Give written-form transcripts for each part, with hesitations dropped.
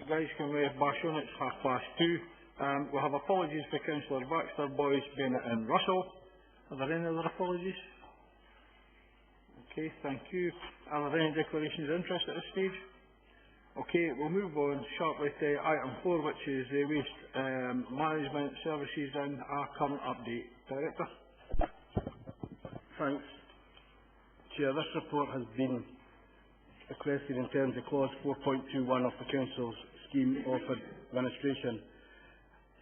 guys, can we bash on? It's 2:30. We have apologies for Councillor Baxter, Boyce, Bennett and Russell. Are there any other apologies? Okay, thank you. Are there any declarations of interest at this stage? Okay, we'll move on sharply to item 4, which is the Waste Management Services and our current update. Director. Thanks. Chair, this report has been requested in terms of clause 4.21 of the Council's Scheme of Administration.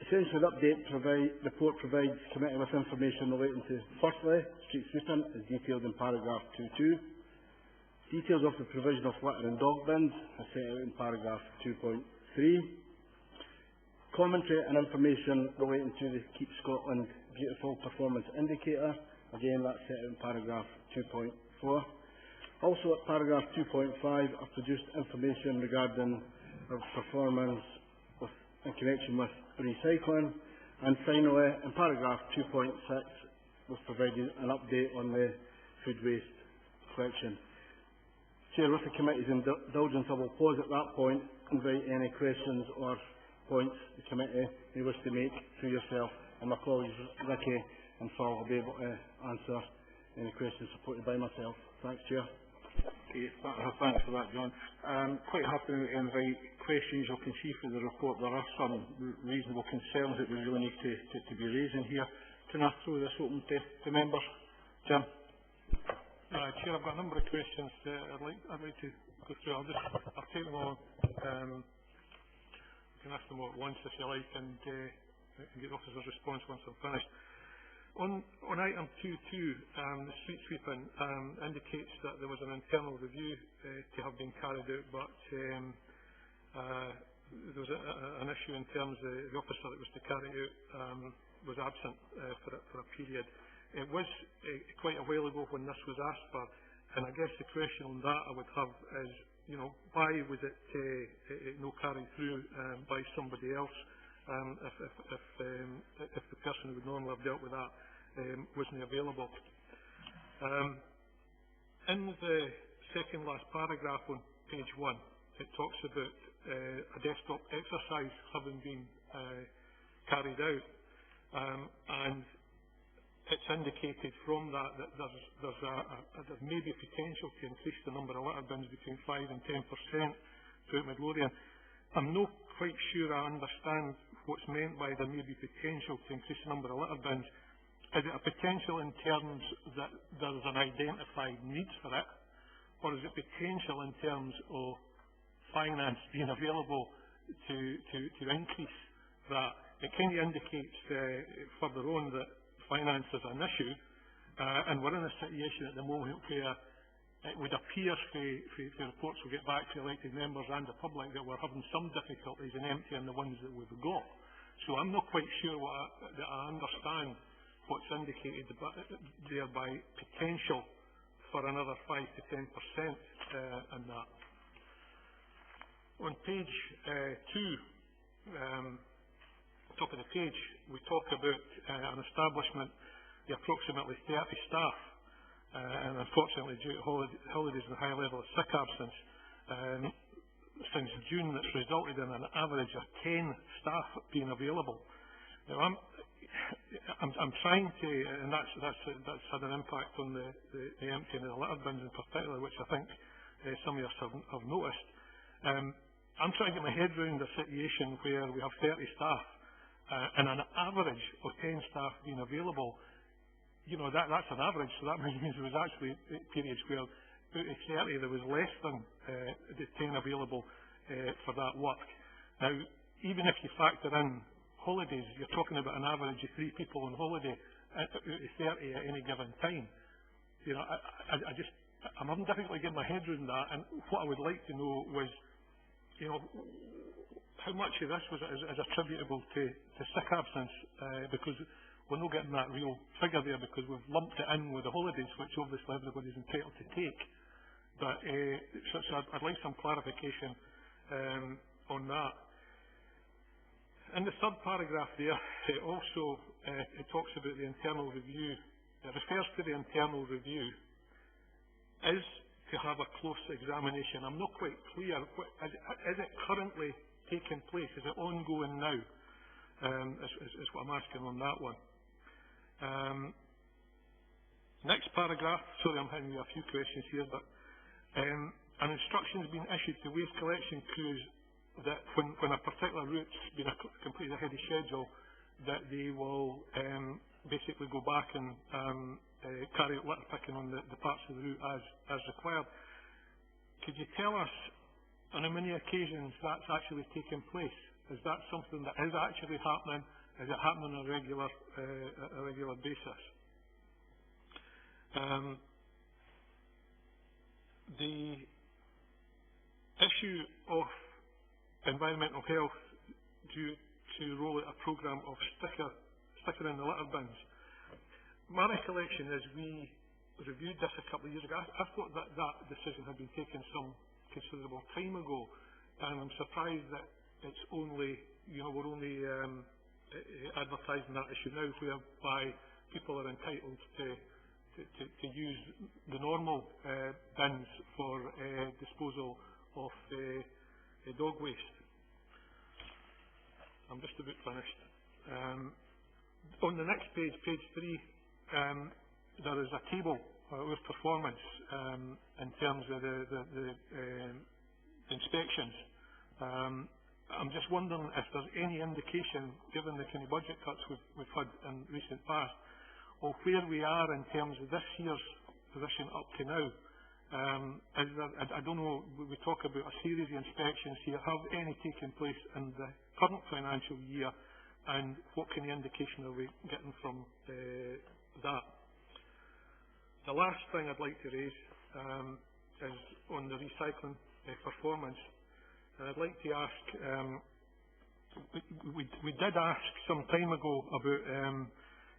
Essentially, the report provides committee with information relating to, firstly, street sweeping as detailed in paragraph 2.2. Details of the provision of litter and dog bins are set out in paragraph 2.3. Commentary and information relating to the Keep Scotland Beautiful Performance Indicator, again that's set out in paragraph 2.4. Also at paragraph 2.5 I've produced information regarding our performance in connection with recycling, and finally in paragraph 2.6 we've provided an update on the food waste collection. Chair, with the committee's indulgence, I will pause at that point and invite any questions or points the committee may wish to make through yourself, and my colleagues Ricky and Phil will be able to answer any questions supported by myself. Thanks, Chair. Okay, thanks for that, John. Quite happy to invite questions. You can see through the report there are some reasonable concerns that we really need to be raising here. Can I throw this open to members? Jim? Chair, I've got a number of questions I'd like to go through. I'll take them all. You can ask them all at once if you like, and get the officer's response once I'm finished. On item 2.2, the street sweeping indicates that there was an internal review to have been carried out, but there was an issue in terms of the officer that was to carry it out was absent for a period. It was quite a while ago when this was asked for, and I guess the question on that I would have is, why was it no carried through by somebody else if the person who would normally have dealt with that wasn't available? In the second last paragraph on page 1, it talks about a desktop exercise having been carried out, and it's indicated from that there may be potential to increase the number of litter bins between 5 and 10% throughout Midlothian. I'm not quite sure I understand what's meant by there may be potential to increase the number of litter bins. Is it a potential in terms that there is an identified need for it, or is it potential in terms of finance being available to increase that? It kind of indicates further on that finance is an issue, and we're in a situation at the moment where it would appear for reports we get back to elected members and the public that we're having some difficulties in emptying the ones that we've got. So I'm not quite sure that I understand what's indicated there by potential for another 5 to 10% in that. On page 2, top of the page, we talk about an establishment, the approximately 30 staff, and unfortunately due to holidays and high level of sick absence, since June that's resulted in an average of 10 staff being available. Now I'm trying to, and that's had an impact on the emptying of the litter bins in particular, which I think some of us have noticed. I'm trying to get my head around a situation where we have 30 staff and an average of 10 staff being available. That's an average, so that means there was actually periods where out of 30 there was less than the 10 available for that work. Now, even if you factor in holidays, you're talking about an average of 3 people on holiday out of 30 at any given time. I'm having difficulty getting my head around that, and what I would like to know was, how much of this is attributable to sick absence, because we're not getting that real figure there because we've lumped it in with the holidays, which obviously everybody's entitled to take. But so I'd like some clarification on that. In the third paragraph there, it talks about the internal review. It refers to the internal review is to have a close examination. I'm not quite clear. Is it currently taking place? Is it ongoing now? Is what I'm asking on that one. Next paragraph, sorry I'm hitting you a few questions here, but an instruction has been issued to waste collection crews that when a particular route's been completed ahead of schedule, that they will basically go back and carry out litter picking on the parts of the route as required. Could you tell us on how many occasions that's actually taken place? Is that something that is actually happening? Is it happening on a regular basis? The issue of environmental health due to roll out a programme of stickering the litter bins. My recollection is we reviewed this a couple of years ago. I thought that decision had been taken some considerable time ago, and I'm surprised that it's only, we're only advertising that issue now, whereby people are entitled to use the normal bins for disposal of dog waste. I'm just about finished. On the next page, page 3, there is a table with performance in terms of the inspections. I'm just wondering if there's any indication, given the kind of budget cuts we've had in recent past, of where we are in terms of this year's position up to now. I don't know, we talk about a series of inspections here. Have any taken place in the current financial year, and what kind of indication are we getting from that? The last thing I'd like to raise is on the recycling performance. And I'd like to ask, we did ask some time ago about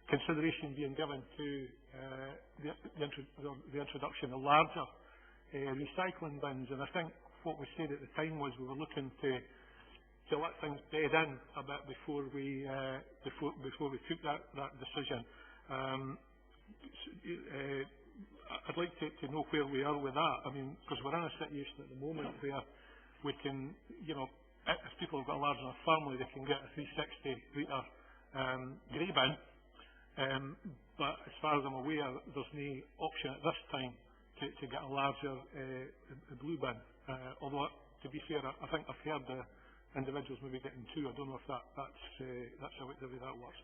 consideration being given to the introduction of larger recycling bins, and I think what we said at the time was we were looking to let things bed in a bit before we took that decision. I'd like to know where we are with that. I mean, because we're in a situation at the moment where we can, if people have got a large enough family, they can get a 360 litre grey bin. But as far as I'm aware, there's no option at this time to get a larger blue bin. Although, to be fair, I think I've heard the individuals maybe getting 2. I don't know if that's how the way that works.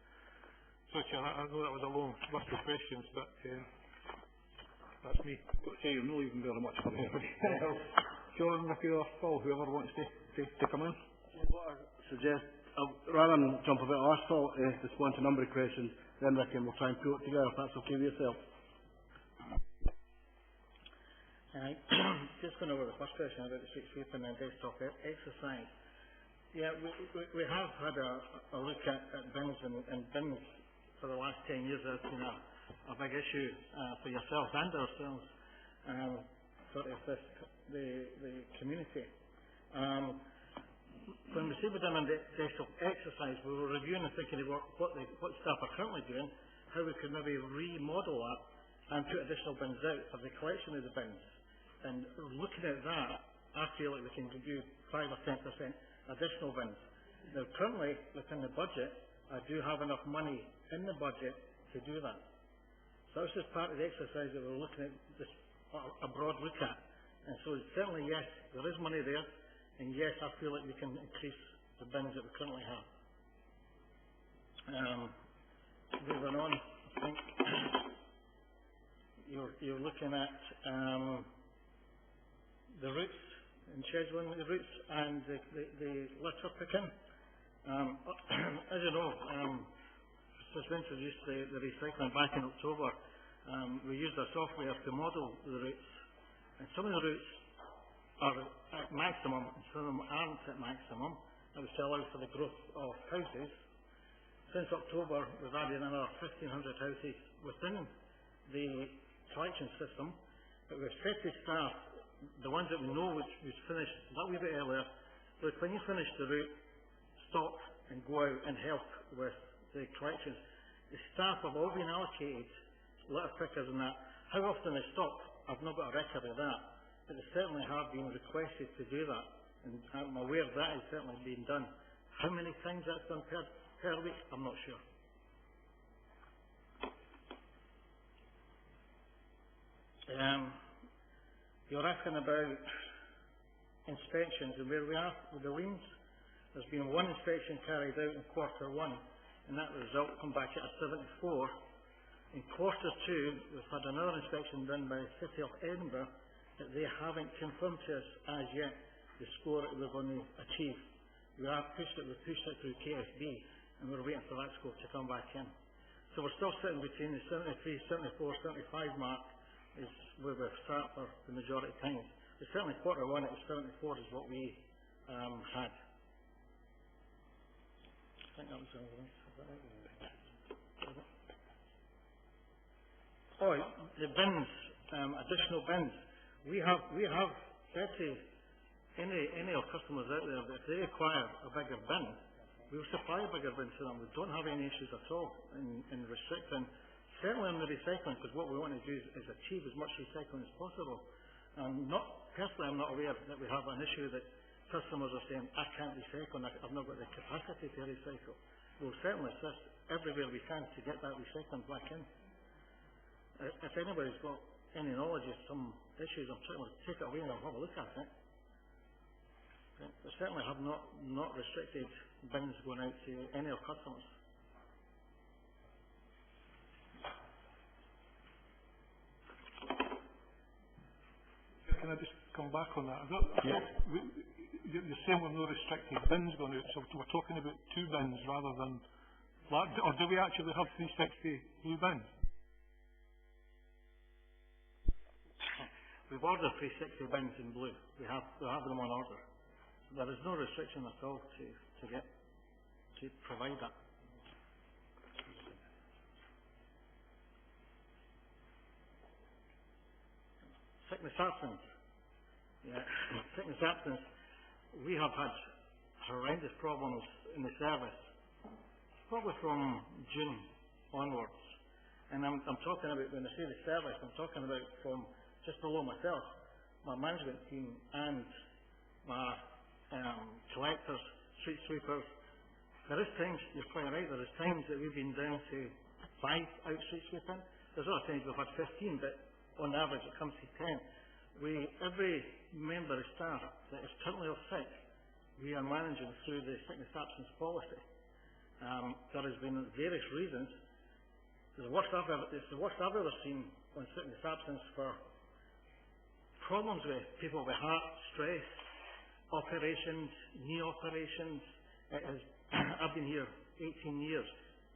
So, Chair, I know that was a long list of questions, but that's me. Okay, you're not leaving very much for anybody else. John, Ricky, or Paul, whoever wants to come in. What I suggest, rather than jump a bit of asphalt, respond to a number of questions, then Ricky, and we'll try and pull it together, if that's okay with yourself. Just going over the first question about the street sweeping and desktop exercise. Yeah, we have had a look at bins, and bins for the last 10 years has been a big issue for yourselves and ourselves, sort of the community. When we say we've done a desktop exercise, we were reviewing and thinking about what staff are currently doing, how we could maybe remodel that and put additional bins out for the collection of the bins. And looking at that, I feel like we can do 5 or 10% additional bins. Now, currently, within the budget, I do have enough money in the budget to do that. So that's just part of the exercise that we're looking at, just a broad look at. And so certainly, yes, there is money there, and yes, I feel like we can increase the bins that we currently have. Moving on, I think you're looking at the routes and scheduling the routes and the litter picking. As you know, since we introduced the recycling back in October, we used our software to model the routes. And some of the routes are at maximum, and some of them aren't at maximum. That was to allow for the growth of houses. Since October, we've added another 1,500 houses within the collection system. But we've said to staff, the ones that we know which we've finished that wee bit earlier, look, when you finish the route, stop and go out and help with the collections. The staff have all been allocated litter pickers and that. How often they stop, I've not got a record of that, but they certainly have been requested to do that. And I'm aware that is certainly being done. How many times that's done per week, I'm not sure. You're asking about inspections and where we are with the liens. There's been one inspection carried out in Q1, and that result come back at a 74. In Q2, we've had another inspection done by the City of Edinburgh that they haven't confirmed to us as yet the score that we're going to achieve. We've pushed it through KSB, and we're waiting for that score to come back in. So we're still sitting between the 73, 74, 75 mark is where we've sat for the majority of times. But certainly Q1 it was 74 is what we had. I think that was the bins, additional bins. We have said to any of our customers out there that if they require a bigger bin, we will supply a bigger bin to them. We don't have any issues at all in restricting, certainly in the recycling, because what we want to do is achieve as much recycling as possible. Personally, I'm not aware that we have an issue that customers are saying, I can't recycle, I've not got the capacity to recycle. We'll certainly assist everywhere we can to get that recycling back in. If anybody's got any knowledge of some issues, I'm certainly take it away and I'll have a look at it. We certainly have not restricted bins going out to any of our customers. Can I just come back on that? You're saying we're not restricting bins going out, so we're talking about 2 bins rather than, or do we actually have 360 blue bins? We've ordered 360 bins in blue. We have them on order. There is no restriction at all to provide that. Sickness absence. Yeah, sickness absence. We have had horrendous problems in the service, probably from June onwards. And I'm talking about, when I say the service, I'm talking about from just below myself, my management team and my collectors, street sweepers. There is times, you're quite right, there is times that we've been down to 5 out street sweeping. There's other times we've had 15, but on average it comes to 10. Every member of staff that is currently off sick, we are managing through the sickness absence policy. There has been various reasons. It's the worst I've ever seen on sickness absence for problems with people with heart, stress, operations, knee operations. I've been here 18 years,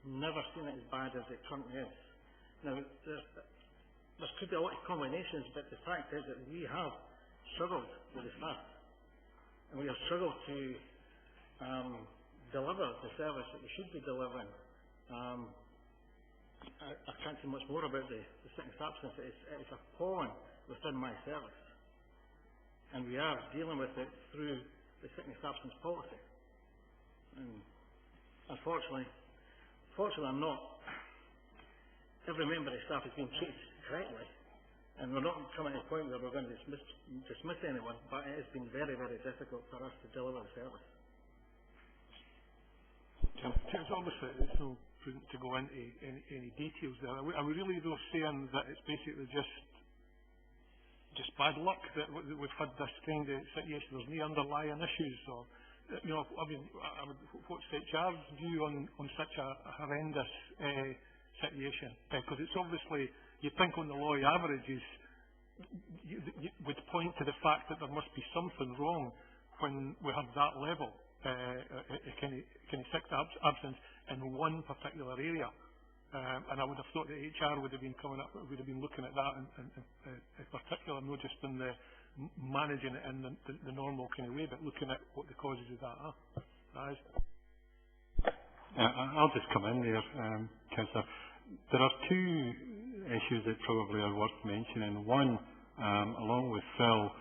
never seen it as bad as it currently is. Now, there could be a lot of combinations, but the fact is that we have struggled with the staff, and we have struggled to deliver the service that we should be delivering. I can't say much more about the sickness absence. It's appalling within my service, and we are dealing with it through the sickness absence policy. And unfortunately, I'm not. Every member of staff is being treated correctly, and we're not coming to a point where we're going to dismiss anyone, but it has been very, very difficult for us to deliver the service. It's obviously it's no prudent to go into any details there. Are we really though saying that it's basically just bad luck that we've had this kind of situation? There's no underlying issues, or what's HR's view on such a horrendous situation? Because it's obviously, you think on the law averages, you would point to the fact that there must be something wrong when we have that level, kind of sick absence in one particular area. And I would have thought that HR would have been looking at that in particular, not just in the managing it in the normal kind of way, but looking at what the causes of that are. I'll just come in there, Councillor. There are 2 issues that probably are worth mentioning. One, along with Phil,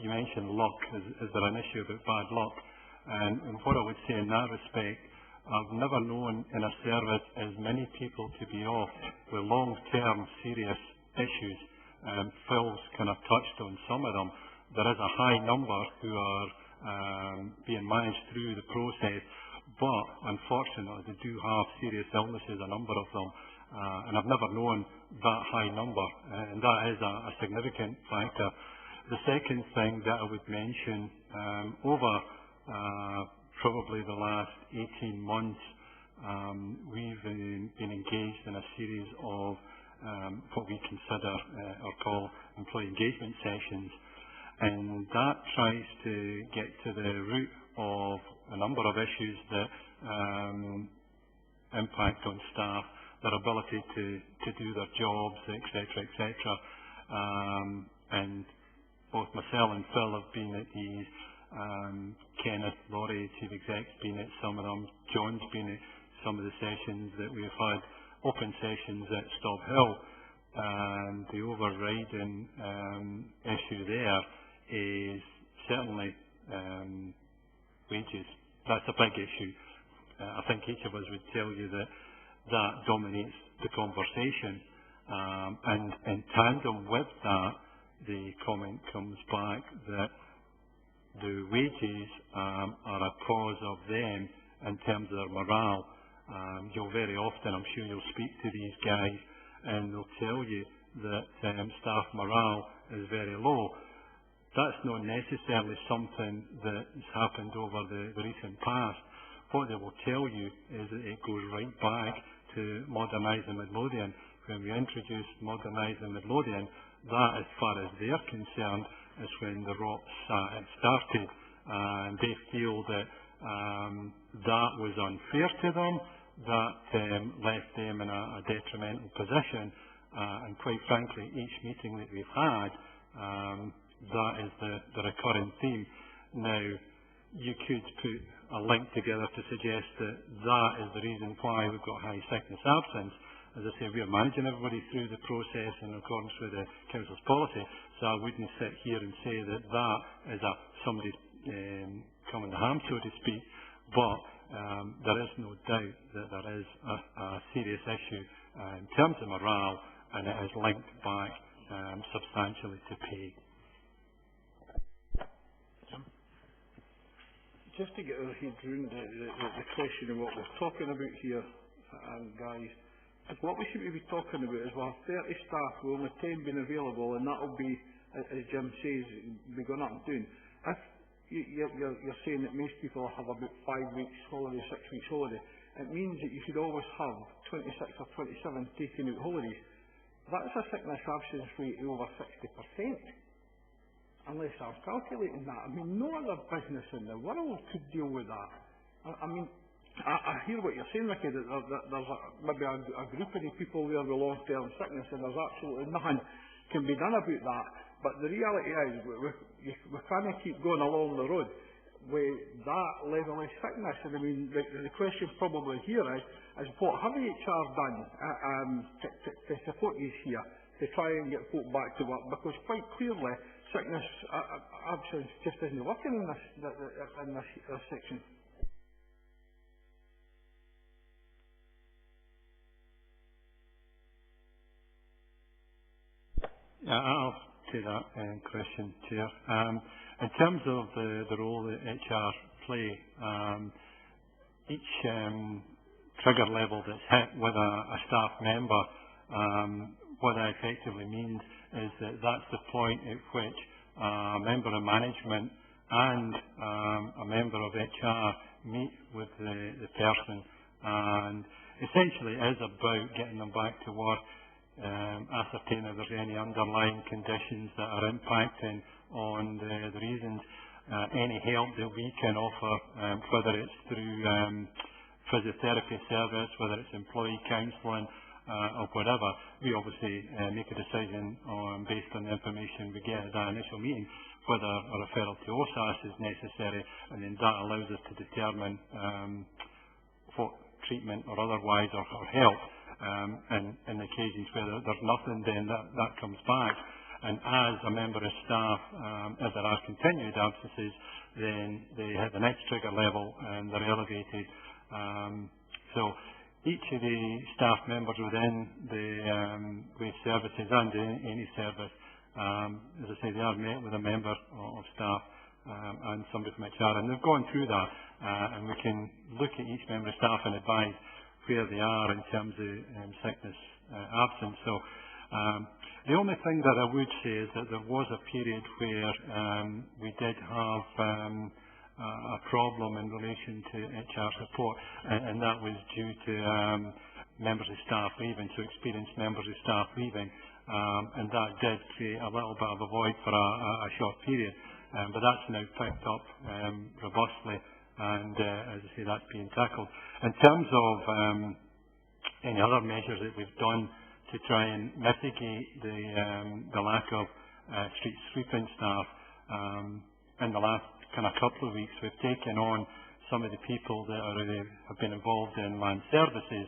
you mentioned luck. Is there an issue about bad luck? And what I would say in that respect, I've never known in a service as many people to be off with long-term serious issues. Phil's kind of touched on some of them. there is a high number who are being managed through the process, but unfortunately they do have serious illnesses, a number of them, and I've never known that high number, and that is a significant factor. The second thing that I would mention, over probably the last 18 months, we've been engaged in a series of what we consider or call employee engagement sessions, and that tries to get to the root of a number of issues that impact on staff, their ability to do their jobs, etc., and both myself and Phil have been at these. Kenneth, Laurie, Chief Exec's been at some of them. John's been at some of the sessions that we've had, open sessions at Stob Hill. And the overriding issue there is certainly wages. That's a big issue. I think each of us would tell you that that dominates the conversation. And in tandem with that, the comment comes back that the wages are a cause of them in terms of their morale. You'll very often, I'm sure you'll speak to these guys and they'll tell you that staff morale is very low. That's not necessarily something that's happened over the recent past. What they will tell you is that it goes right back to Modernising Midlothian. When we introduced Modernising Midlothian, that, as far as they're concerned, is when the rot started, and they feel that that was unfair to them, that left them in a detrimental position, and quite frankly, each meeting that we've had, that is the recurring theme. Now, you could put a link together to suggest that that is the reason why we've got high sickness absence. As I say, we are managing everybody through the process in accordance with the Council's policy, so I wouldn't sit here and say that that is somebody coming to harm, so to speak, but there is no doubt that there is a serious issue in terms of morale, and it is linked back substantially to pay. Just to get our heads around the question of what we're talking about here, guys, what we seem to be talking about is we'll have 30 staff with only 10 being available, and that will be, as Jim says, be going up and down. If you're saying that most people have about 5 weeks holiday, 6 weeks holiday, it means that you could always have 26 or 27 taking out holidays. That's a sickness absence rate of over 60%. Unless I'm calculating that. I mean, no other business in the world could deal with that. I hear what you're saying, Ricky, that there's maybe a group of people there with long-term sickness, and there's absolutely nothing can be done about that. But the reality is, we can't keep going along the road with that level of sickness. And I mean, the question probably here is what have HR done to support you here, to try and get folk back to work? Because quite clearly, sickness absence just isn't working in this section. I'll take that question, Chair. In terms of the role that HR play, each trigger level that's hit with a staff member, what that effectively means is that that's the point at which a member of management and a member of HR meet with the person, and essentially it is about getting them back to work, ascertain if there's any underlying conditions that are impacting on the reasons, any help that we can offer, whether it's through physiotherapy service, whether it's employee counselling, or whatever. We obviously make a decision based on the information we get at that initial meeting, whether a referral to OSAS is necessary, and then that allows us to determine what treatment or otherwise or help. And in occasions where there's nothing, then that comes back. And as a member of staff, if there are continued absences, then they hit the next trigger level and they're elevated. So each of the staff members within the waste services and any service As I say, they are met with a member of staff and somebody from HR, and they've gone through that, and we can look at each member of staff and advise where they are in terms of sickness absence. So the only thing that I would say is that there was a period where we did have a problem in relation to HR support, and that was due to members of staff leaving, so experienced members of staff leaving, and that did create a little bit of a void for a short period. But that's now picked up robustly, and as I say, that's being tackled. In terms of any other measures that we've done to try and mitigate the lack of street sweeping staff, in the last kind of couple of weeks, we've taken on some of the people that have been involved in land services.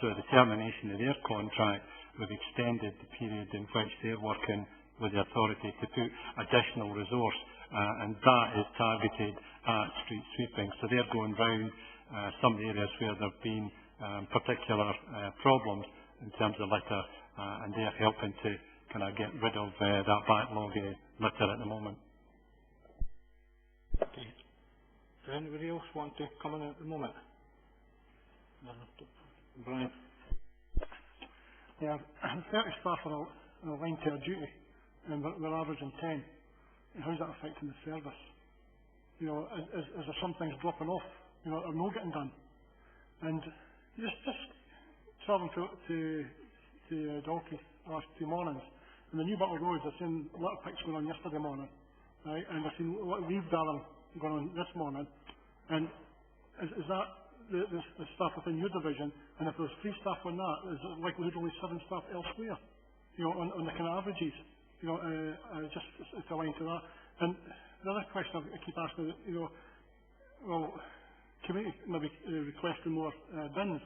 So at the termination of their contract, we've extended the period in which they're working with the authority to put additional resource, and that is targeted at street sweeping. So they're going round some of the areas where there have been particular problems in terms of litter, and they're helping to kind of get rid of that backlog of litter at the moment. Okay. Does anybody else want to come in at the moment? Brian? Yeah, 30 staff are aligned to a duty, and we're averaging 10. How's that affecting the service? You know, is there some things dropping off, you know, or no getting done? And just travelling to Dalkey last 2 mornings, and the new Battle Roads, I've seen a lot of picks going on yesterday morning, right? And I've seen a lot of leave gathering going on this morning. And is that the staff within your division? And if there's 3 staff on that, is it likelihood only 7 staff elsewhere? You know, on the kind of averages, you know, just to align to that. And the other question I keep asking, you know, well, committee maybe requesting more bins,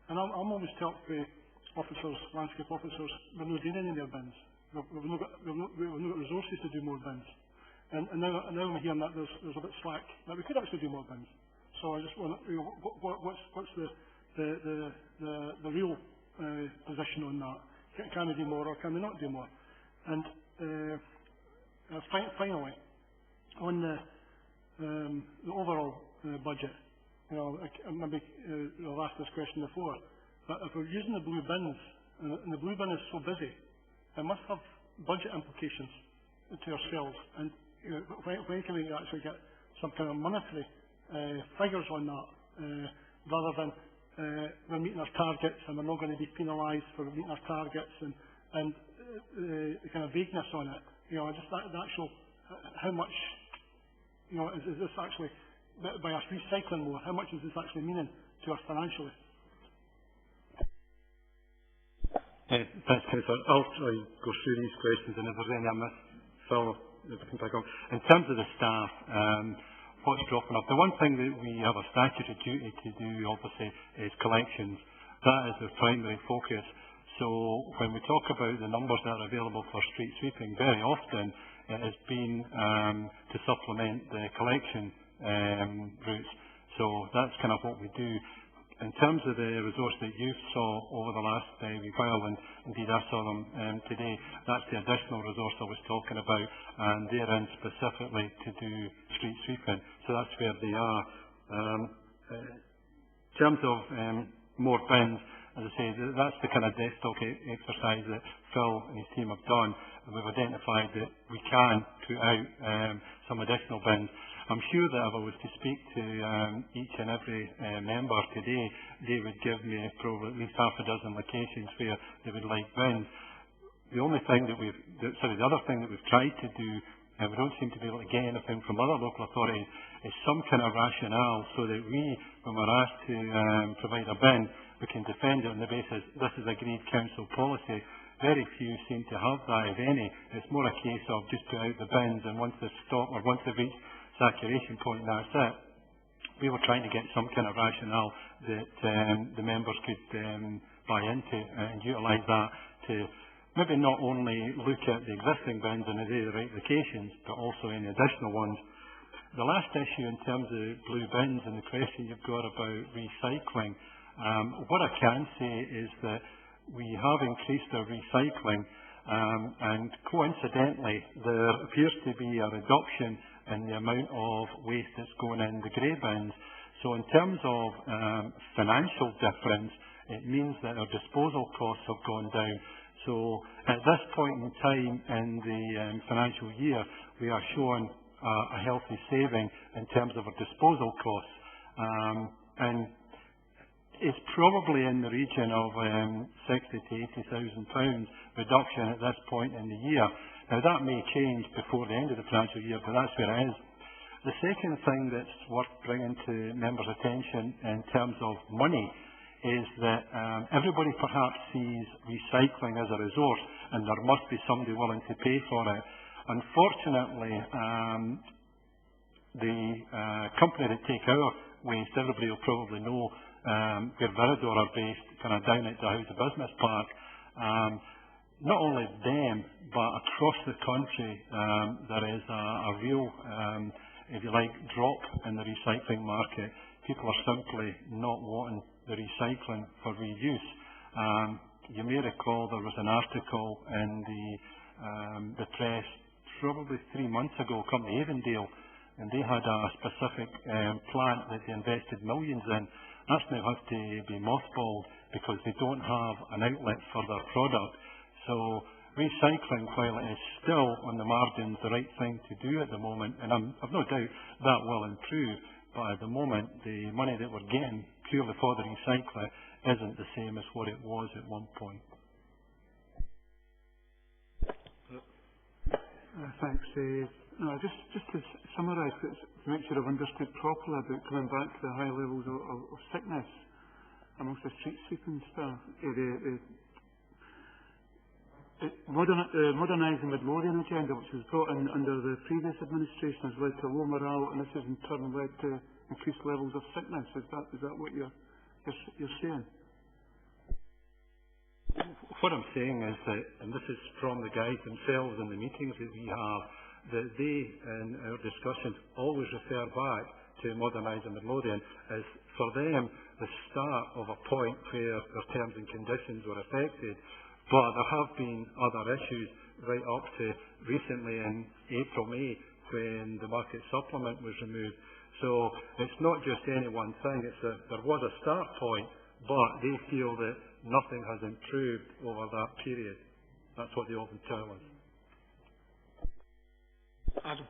and I'm always told the officers, landscape officers, we're not doing any of their bins. We've not got resources to do more bins. And now I'm hearing that there's a bit slack, that we could actually do more bins. So I just want to, you know, what's the real position on that? Can we do more, or can we not do more? And finally, on the overall budget, you know, maybe I've asked this question before, but if we're using the blue bins, and the blue bin is so busy, it must have budget implications to ourselves. And you know, when can we actually get some kind of monetary figures on that, rather than we're meeting our targets and we're not going to be penalised for meeting our targets, and the kind of vagueness on it. You know, just the actual, how much, you know, is this actually, by us recycling more, how much is this actually meaning to us financially? Thanks, Councillor. I'll try and go through these questions, and if there's any I miss, Phil, if I can pick up. In terms of the staff, what's dropping off? The one thing that we have a statutory duty to do, obviously, is collections. That is the primary focus. So when we talk about the numbers that are available for street sweeping, very often it has been to supplement the collection routes. So that's kind of what we do. In terms of the resource that you saw over the last while, and indeed I saw them today, that's the additional resource I was talking about, and they're in specifically to do street sweeping. So that's where they are. In terms of more bins, as I say, that's the kind of desktop exercise that Phil and his team have done, and we've identified that we can put out some additional bins. I'm sure that if I was to speak to each and every member today, they would give me probably at least half a dozen locations where they would like bins. The other thing that we've tried to do, and we don't seem to be able to get anything from other local authorities, is some kind of rationale so that we, when we're asked to provide a bin, we can defend it on the basis this is agreed council policy. Very few seem to have that, if any. It's more a case of just put out the bins, and once they've stopped or once they've reached saturation point, that's it. We were trying to get some kind of rationale that the members could buy into and utilise that to maybe not only look at the existing bins and are they the right locations, but also any additional ones. The last issue in terms of blue bins and the question you've got about recycling, what I can say is that we have increased our recycling, And coincidentally, there appears to be a reduction in the amount of waste that's going in the grey bins. So in terms of financial difference, it means that our disposal costs have gone down. So at this point in time in the financial year, we are showing a healthy saving in terms of our disposal costs. And it's probably in the region of £60,000 to £80,000 reduction at this point in the year. Now that may change before the end of the financial year, but that's where it is. The second thing that's worth bringing to members' attention in terms of money is that everybody perhaps sees recycling as a resource, and there must be somebody willing to pay for it. Unfortunately, the company that take our waste, everybody will probably know where Viridor are based, kind of down at the House of Business Park. Not only them, but across the country, there is a real, if you like, drop in the recycling market. People are simply not wanting the recycling for reuse. You may recall there was an article in the press probably 3 months ago, company Avondale, and they had a specific plant that they invested millions in. That's now had to be mothballed because they don't have an outlet for their product. So recycling, while it is still on the margins the right thing to do at the moment, and I've no doubt that will improve, but at the moment the money that we're getting purely for the recycler isn't the same as what it was at one point. Thanks. Just to summarise, to make sure I've understood properly about coming back to the high levels of sickness amongst the street sweeping staff. Modernising the Midlothian agenda, which was brought in under the previous administration, has led to low morale, and this has in turn led to increased levels of sickness. Is that what you're saying? What I'm saying is that, and this is from the guys themselves in the meetings that we have, that they, in our discussions, always refer back to modernising Midlothian as, for them, the start of a point where their terms and conditions were affected. But there have been other issues right up to recently in April, May, when the market supplement was removed. So it's not just any one thing. There was a start point, but they feel that nothing has improved over that period. That's what they often tell us. Adam.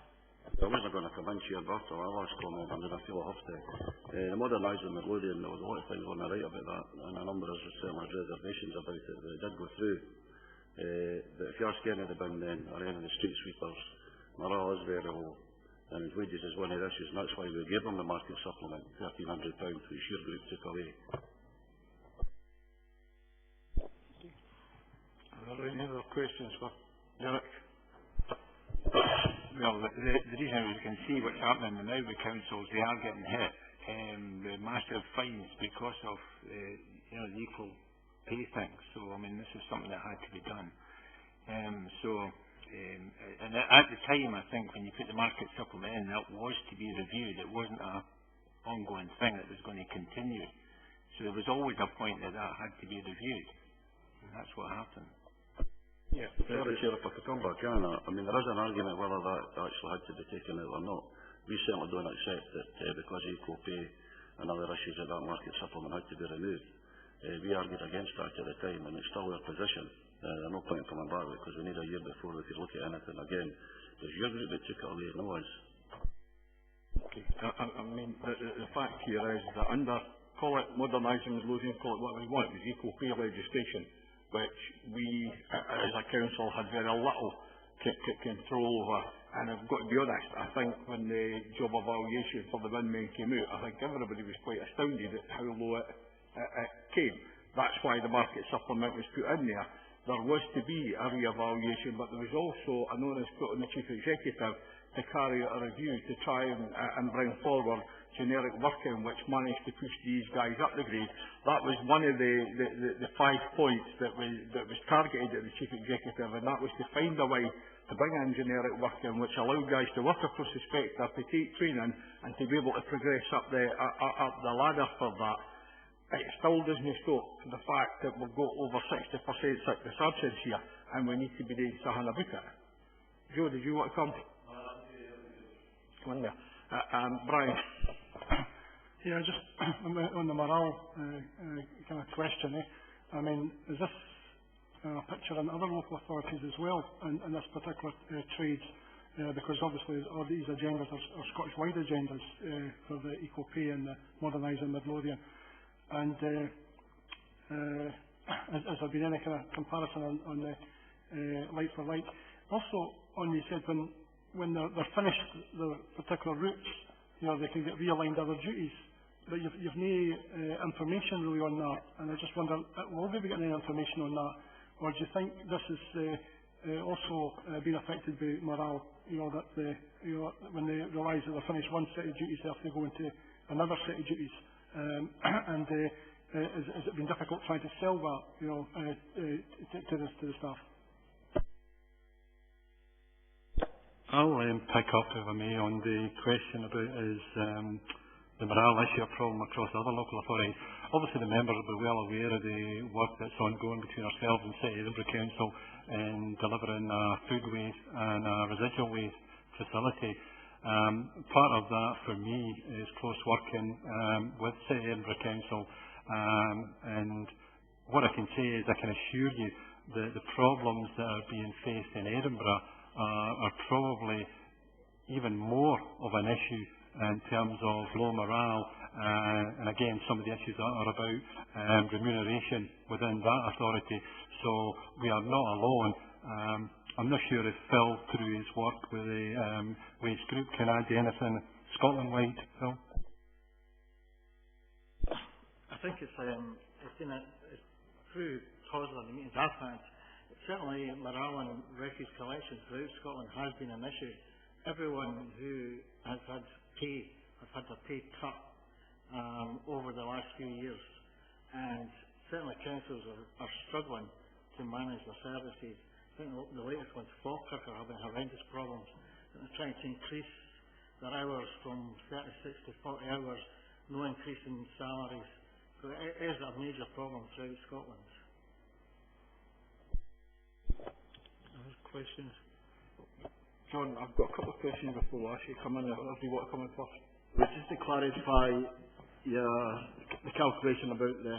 I wasn't going to convince you, Alberto. I'll ask comment, and then I feel I have to. Modernising Midlothian, there was a lot of things on the right about that, and a number of certainly reservations about it that did go through. But if you ask any of the bin men or any of the street sweepers, morale is very low, and wages is one of the issues, and that's why we gave them the market supplement, £1,300, which your group took away. Are there any other questions for Derek? Well, the reason we can see what's happening now with councils, they are getting hit with massive fines because of the equal pay thing. So, I mean, this is something that had to be done. And at the time, I think, when you put the market supplement in, that was to be reviewed. It wasn't an ongoing thing that was going to continue. So there was always a point that had to be reviewed. And that's what happened. Yeah, sorry, Chair, if I could come back in. I mean, there is an argument whether that actually had to be taken out or not. We certainly don't accept that because equal pay and other issues that market supplement had to be removed. We argued against that at the time, and it's still our position. There's no point in coming back because we need a year before we could look at anything again. It was your group that took it away, no us. Okay. I mean, the fact here is that under, call it modernising Midlothian, call it what we want, it was equal pay legislation, which we, as a council, had very little control over. And I've got to be honest, I think when the job evaluation for the windmen came out, I think everybody was quite astounded at how low it came. That's why the market supplement was put in there. There was to be a re-evaluation, but there was also an onus put on the Chief Executive to carry out a review to try and bring forward generic working, which managed to push these guys up the grade. That was one of the 5 points that was targeted at the Chief Executive, and that was to find a way to bring in generic working, which allowed guys to work across the spectre, to take training, and to be able to progress up the ladder for that. It still doesn't stop the fact that we've got over 60% sickness absence here, and we need to be doing something about it. Joe, did you want to come? Come on there. Brian. Yeah, just on the morale kind of question. I mean, is this a picture in other local authorities as well in this particular trade? Because obviously all these agendas are Scottish-wide agendas for the equal pay and the modernising Midlothian. And has there been any kind of comparison on the like for like? Also, you said when they're finished the particular routes, they can get realigned other duties. But you've no information really on that, and I just wonder, will we be getting any information on that, or do you think this is also been affected by morale? That when they realise that they've finished one set of duties, they have to go into another set of duties, and has it been difficult trying to sell that, to the staff? I'll pick up, if I may, on the question about the morale issue problem across other local authorities. Obviously, the members will be well aware of the work that's ongoing between ourselves and City Edinburgh Council in delivering a food waste and a residual waste facility. Part of that for me is close working with City Edinburgh Council, and what I can say is I can assure you that the problems that are being faced in Edinburgh are probably even more of an issue in terms of low morale, and again some of the issues are about remuneration within that authority. So we are not alone. I'm not sure if Phil, through his work with the waste group, can add anything Scotland-wide. Phil? I think it's been through COSLA and the meetings I've had, certainly morale and refuse collection throughout Scotland has been an issue. Everyone who has had their pay cut over the last few years, and certainly councils are struggling to manage their services. I think the latest ones, Falkirk, are having horrendous problems. They're trying to increase their hours from 36 to 40 hours, no increase in salaries. So it is a major problem throughout Scotland. Other questions? John, I've got a couple of questions before I actually come in. If you want to come in first. Just to clarify the calculation about the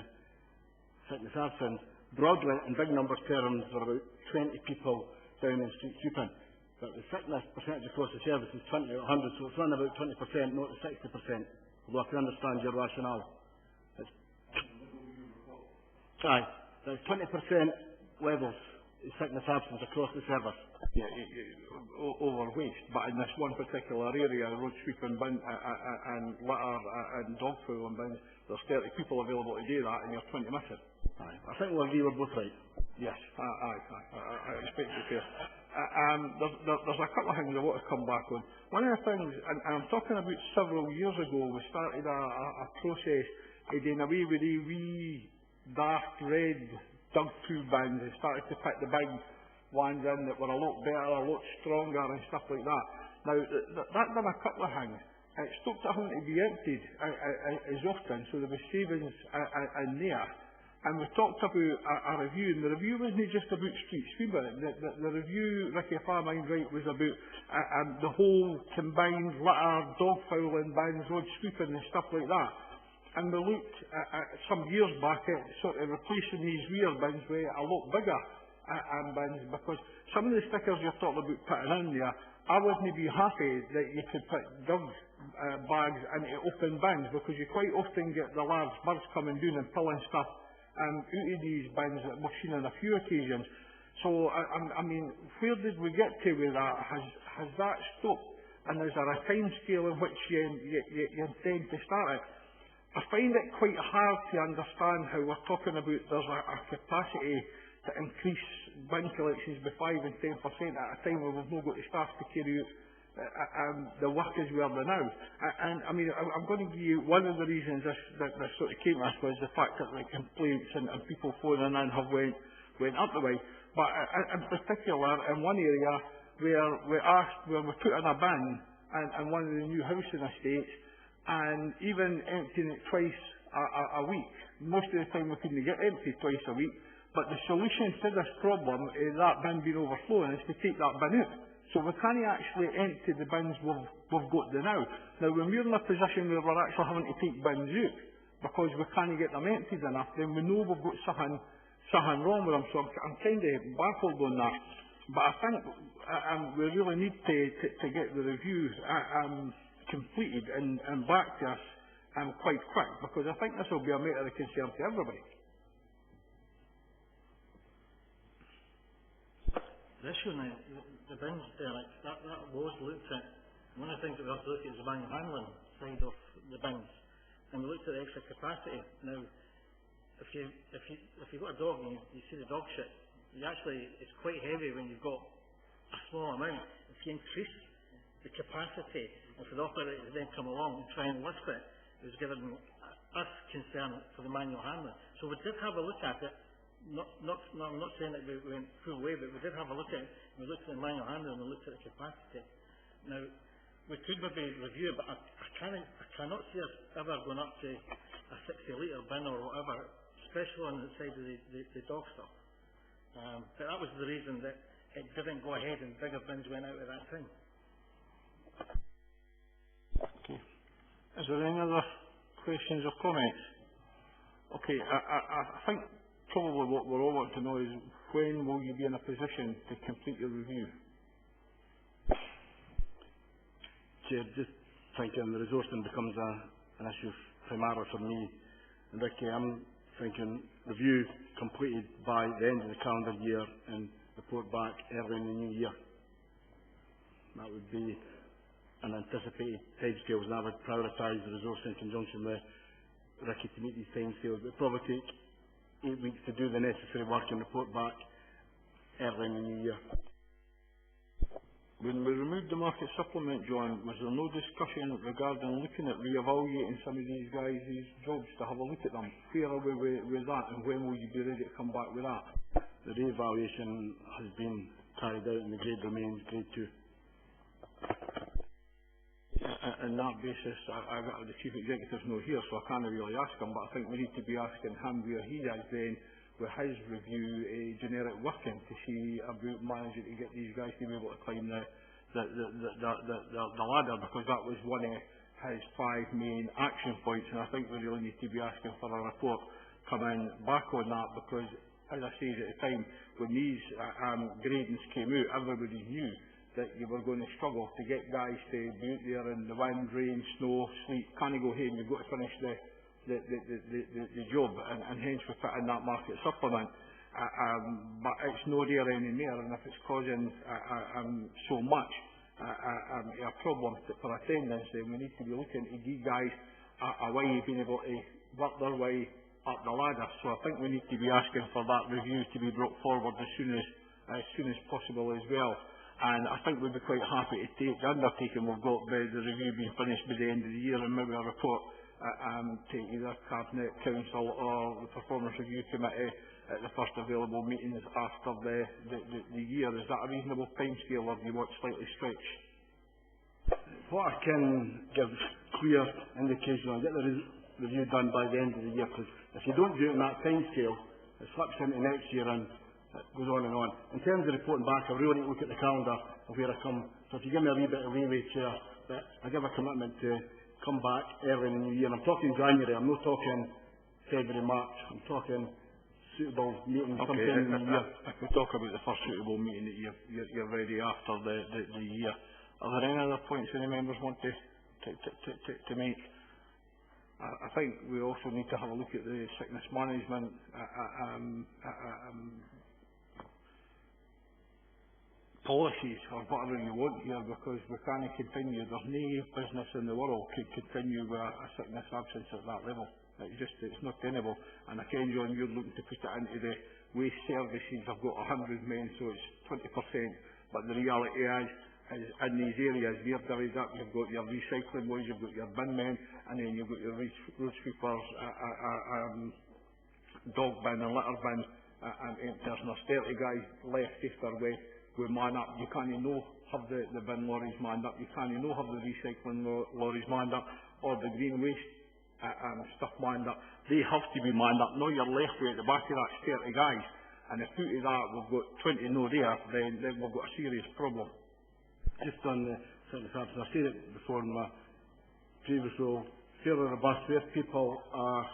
sickness absence, broadly in big numbers terms there are about 20 people down in street sweeping, but the sickness percentage across the service is 20 out of 100, so it's around about 20%, not the 60%, although I can understand your rationale. There's 20% levels of sickness absence across the service. Yeah, over waste, but in this one particular area, road sweeping bin and litter and dog food and bins, there's 30 people available to do that, and you're 20 missing. Aye. I think we'll agree we're both right. Yes, I expect you to. There's a couple of things I want to come back on. One of the things, and I'm talking about several years ago, we started a process of doing away with the wee dark red dog food bins and started to pick the big ones in that were a lot better, a lot stronger and stuff like that. Now, that done a couple of things. It stopped it having to be emptied as often, so there was savings in there. And we talked about a review, and the review wasn't just about street sweeping. The review, Ricky, if I mind right, was about the whole combined litter, dog fouling bins, road sweeping and stuff like that. And we looked at some years back at sort of replacing these rear bins with a lot bigger bins, because some of the stickers you're talking about putting in there, I wouldn't be happy that you could put dog bags into open bins, because you quite often get the large birds coming down and pulling stuff out of these bins that we've seen on a few occasions. So, I mean, where did we get to with that? Has that stopped? And is there a time scale in which you intend to start it? I find it quite hard to understand how we're talking about there's a capacity to increase bin collections by 5 and 10% at a time when we've not got the staff to carry out the work as we are now. And I mean, I'm going to give you one of the reasons that this sort of came to us was the fact that the complaints and people phoning in have went up the way. But in particular, in one area where we put in a bin in one of the new housing estates, and even emptying it twice a week, most of the time we couldn't get empty twice a week, But the solution to this problem is that bin being overflowing is to take that bin out. So we can't actually empty the bins we've got there now. Now when we're in a position where we're actually having to take bins out because we can't get them emptied enough, then we know we've got something wrong with them. So I'm kind of baffled on that. But I think we really need to get the review completed and back to us quite quick, because I think this will be a matter of concern to everybody. The issue now, the bins, Derek, that was looked at. One of the things that we have to look at is the manual handling side of the bins. And we looked at the extra capacity. Now, if you've got a dog and you see the dog shit, it's quite heavy when you've got a small amount. If you increase the capacity, and for the operator to then come along and try and lift it, it was giving us concern for the manual handling. So we did have a look at it. I'm not saying that we went full way, but we did have a look at it. We looked at the manual handling and we looked at the capacity. Now, we could maybe review it, but I cannot see us ever going up to a 60-litre bin or whatever, especially on the side of the dog stuff. But that was the reason that it didn't go ahead and bigger bins went out at that time. Okay. Is there any other questions or comments? Okay, I think probably what we all want to know is, when will you be in a position to complete your review? Chair, just thinking the resourcing becomes an issue primarily for me and Ricky. I'm thinking review completed by the end of the calendar year and report back early in the new year. That would be an anticipated timescales, and I would prioritise the resource in conjunction with Ricky to meet these timescales. It would probably take 8 weeks to do the necessary work and report back early in the new year. When we removed the market supplement, John, was there no discussion regarding looking at re-evaluating some of these guys' jobs to have a look at them? Where are we with that, and when will you be ready to come back with that? The re-evaluation has been carried out and the grade remains grade 2. On that basis, the Chief Executive's not here, so I can't really ask him, but I think we need to be asking him where he is then with his review generic working to see about managing to get these guys to be able to climb the ladder, because that was one of his 5 main action points, and I think we really need to be asking for a report coming back on that, because as I said at the time, when these gradings came out, everybody knew that you were going to struggle to get guys to be out there in the wind, rain, snow, sleet. Can't go home, you've got to finish the job, and hence we put in that market supplement. But it's not there anymore, and if it's causing so much a problem for attendance, then we need to be looking to give guys a way of being able to work their way up the ladder. So I think we need to be asking for that review to be brought forward as soon as possible as well. And I think we'd be quite happy to take the undertaking we've got by the review being finished by the end of the year, and maybe a report to either Cabinet, Council or the Performance Review Committee at the first available meetings after the year. Is that a reasonable timescale, or do you want slightly stretched? What I can give clear indication on, get the review done by the end of the year, because if you don't do it in that timescale, it slips into next year and it goes on and on. In terms of reporting back, I really need to look at the calendar of where I come. So if you give me a wee bit of leeway, Chair, I give a commitment to come back early in the new year. I'm talking January, I'm not talking February, March. I'm talking suitable meeting sometime in the year. If we talk about the first suitable meeting that you're ready after the year, are there any other points any members want to make? I think we also need to have a look at the sickness management policies, or whatever you want here, because we can't continue. There's no business in the world could continue with a sickness absence at that level. It's not tenable. And again, John, you're looking to put it into the waste services. I've got 100 men, so it's 20%. But the reality is in these areas, you've divvied up. You've got your recycling boys, you've got your bin men, and then you've got your road sweepers, dog bin and litter bin, and emptiers. And there's 30 guys left after we man up. You can't have the bin lorries manned up. You can't have the recycling lorries manned up, or the green waste stuff manned up. They have to be manned up. Now you're left with at the back of that 30 guys, and if out of that we've got 20 no there, then we've got a serious problem. Just on the sickness absence, I've said it before in my previous role, fairly robust, where people are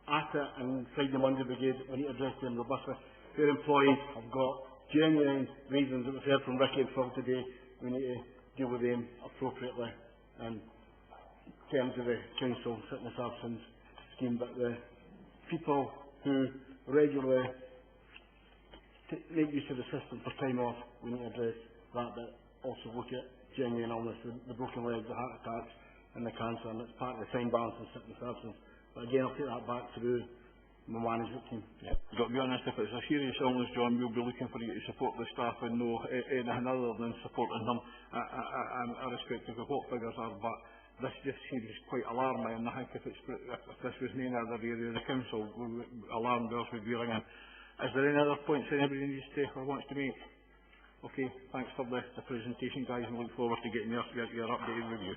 at it and inside the Monday Brigade, we need to address them robustly. Where employees have got genuine reasons that we've heard from Ricky and Phil today, we need to deal with them appropriately in terms of the council sickness absence scheme. But the people who regularly make use of the system for time off, we need to address that, but also look at genuine illness, the broken legs, the heart attacks and the cancer, and it's part of the time balance and sickness absence. But again, I'll take that back through my management team. Yeah. But to be honest, if it's a serious illness, John, we'll be looking for you to support the staff and no anything other than supporting them, irrespective of what figures are. But this just seems quite alarming, and I think if this was in any other area of the council, alarm bells would be ringing. Is there any other points anybody needs to or wants to make? Okay, thanks for the presentation, guys, and look forward to getting your updated review.